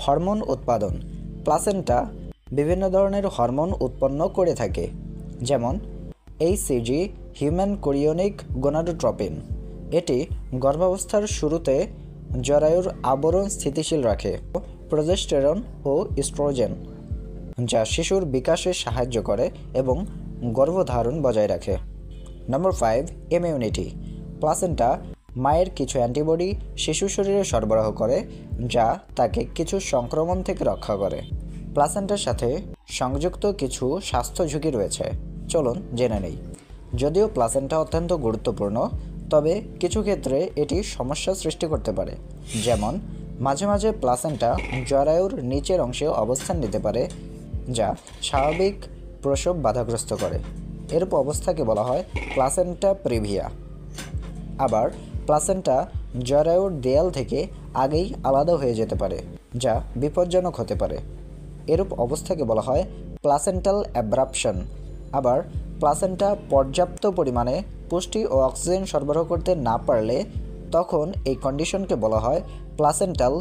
Hormone উৎপাদন। Placenta বিভিন্ন ধরনের হরমোন উৎপন্ন করে থাকে, যেমন এইচসিজি হিউম্যান কোরিওনিক গোনাডোট্রপিন। এটি গর্ভাবস্থার শুরুতে জরায়ুর আবরণ স্থিতিশীল রাখে। প্রজেস্টেরন ও ইস্ট্রোজেন, যা শিশুর বিকাশে সাহায্য করে এবং গর্ভধারণ বজায় রাখে। নম্বর 5, ইমিউনিটি। প্লাসেন্টা মায়ের কিছু অ্যান্টিবডি শিশু শরীরে সরবরাহ করে, যা তাকে কিছু সংক্রমণ থেকে রক্ষা করে। প্লাসেন্টার সাথে সংযুক্ত কিছু স্বাস্থ্য ঝুঁকি রয়েছে, চলুন জেনে নেই। যদিও প্লাসেন্টা অত্যন্ত গুরুত্বপূর্ণ, তবে কিছু ক্ষেত্রে এটি সমস্যা সৃষ্টি করতে পারে। যেমন মাঝে মাঝে প্লাসেন্টা জরায়ুর নিচের অংশে অবস্থান নিতে পারে, যা স্বাভাবিক প্রসব বাধাগ্রস্ত করে। এরূপ অবস্থাকে বলা হয় প্লাসেন্টা প্রিভিয়া। আবার প্লাসেন্টা জরায়ুর দেয়াল থেকে আগেই আলাদা হয়ে যেতে পারে, যা বিপজ্জনক হতে পারে। এরূপ অবস্থাকে বলা হয় প্লাসেন্টাল অ্যাব্রাপশন। আবার প্লাসেন্টা পর্যাপ্ত পরিমাণে পুষ্টি ও অক্সিজেন সরবরাহ করতে না পারলে তখন এই কন্ডিশনকে বলা হয় প্লাসেন্টাল